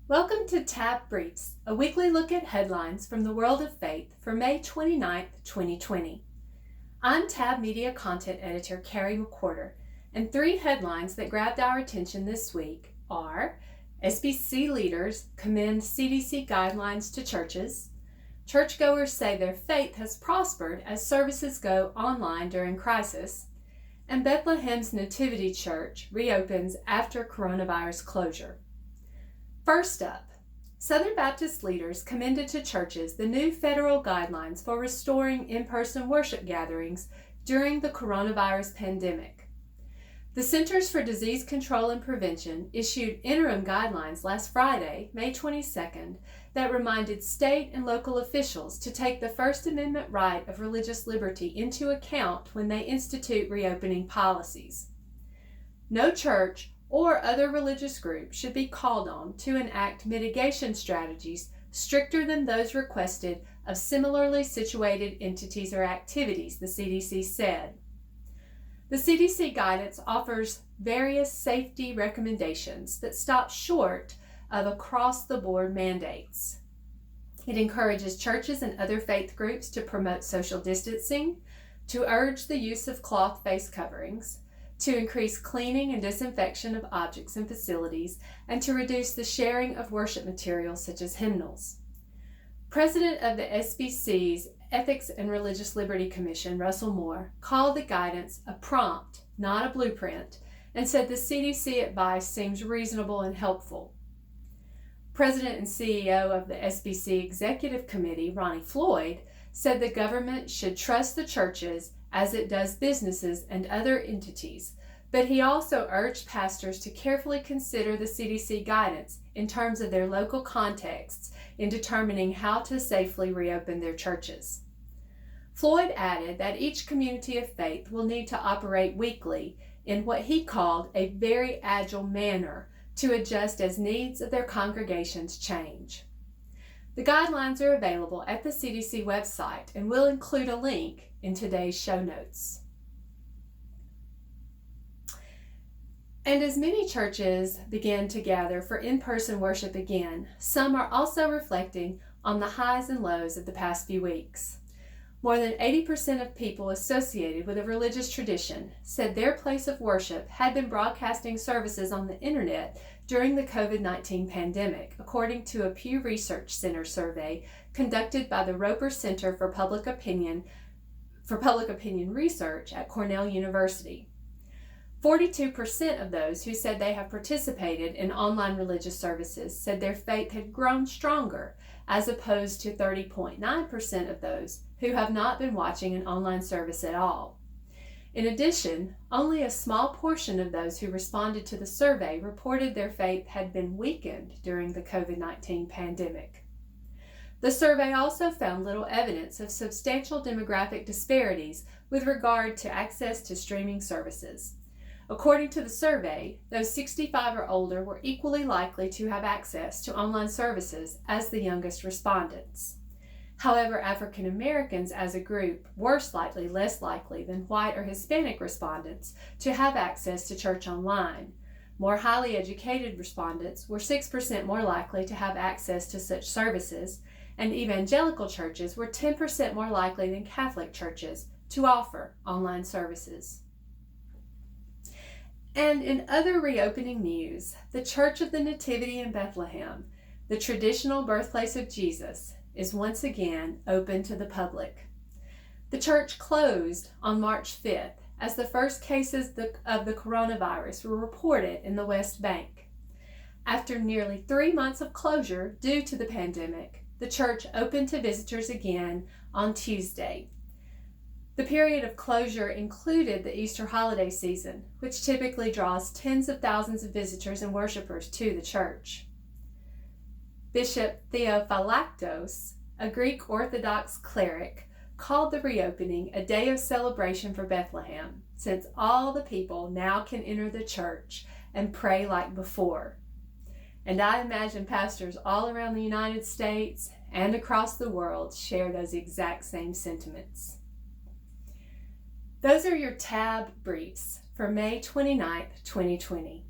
Welcome to Tab Briefs, a weekly look at headlines from the world of faith for May 29th, 2020. I'm Tab Media Content Editor Carrie McWhorter, and three headlines that grabbed our attention this week are: SBC leaders commend CDC guidelines to churches, churchgoers say their faith has prospered as services go online during crisis, and Bethlehem's Nativity Church reopens after coronavirus closure. First up, Southern Baptist leaders commended to churches the new federal guidelines for restoring in-person worship gatherings during the coronavirus pandemic. The Centers for Disease Control and Prevention issued interim guidelines last Friday, May 22nd, that reminded state and local officials to take the First Amendment right of religious liberty into account when they institute reopening policies. No church or other religious group should be called on to enact mitigation strategies stricter than those requested of similarly situated entities or activities, the CDC said. The CDC guidance offers various safety recommendations that stop short of across-the-board mandates. It encourages churches and other faith groups to promote social distancing, to urge the use of cloth face coverings, to increase cleaning and disinfection of objects and facilities, and to reduce the sharing of worship materials such as hymnals. President of the SBC's Ethics and Religious Liberty Commission, Russell Moore, called the guidance a prompt, not a blueprint, and said the CDC advice seems reasonable and helpful. President and CEO of the SBC Executive Committee, Ronnie Floyd, said the government should trust the churches as it does businesses and other entities, but he also urged pastors to carefully consider the CDC guidance in terms of their local contexts in determining how to safely reopen their churches. Floyd added that each community of faith will need to operate weekly in what he called a very agile manner to adjust as needs of their congregations change. The guidelines are available at the CDC website and we'll include a link in today's show notes. And as many churches begin to gather for in-person worship again, some are also reflecting on the highs and lows of the past few weeks. More than 80% of people associated with a religious tradition said their place of worship had been broadcasting services on the internet during the COVID-19 pandemic, according to a Pew Research Center survey conducted by the Roper Center for Public Opinion Research at Cornell University. 42% of those who said they have participated in online religious services said their faith had grown stronger, as opposed to 30.9% of those who have not been watching an online service at all. In addition, only a small portion of those who responded to the survey reported their faith had been weakened during the COVID-19 pandemic. The survey also found little evidence of substantial demographic disparities with regard to access to streaming services. According to the survey, those 65 or older were equally likely to have access to online services as the youngest respondents. However, African Americans as a group were slightly less likely than white or Hispanic respondents to have access to church online. More highly educated respondents were 6% more likely to have access to such services, and evangelical churches were 10% more likely than Catholic churches to offer online services. And in other reopening news, the Church of the Nativity in Bethlehem, the traditional birthplace of Jesus, is once again open to the public. The church closed on March 5th as the first cases of the coronavirus were reported in the West Bank. After nearly 3 months of closure due to the pandemic, the church opened to visitors again on Tuesday. The period of closure included the Easter holiday season, which typically draws tens of thousands of visitors and worshipers to the church. Bishop Theophylactos, a Greek Orthodox cleric, called the reopening a day of celebration for Bethlehem, since all the people now can enter the church and pray like before. And I imagine pastors all around the United States and across the world share those exact same sentiments. Those are your Tab Briefs for May 29th, 2020.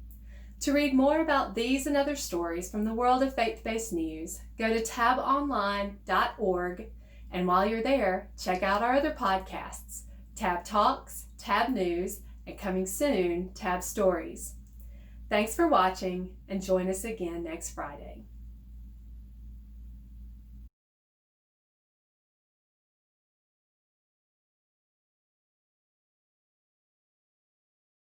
To read more about these and other stories from the world of faith-based news, go to tabonline.org, and while you're there, check out our other podcasts, Tab Talks, Tab News, and coming soon, Tab Stories. Thanks for watching, and join us again next Friday.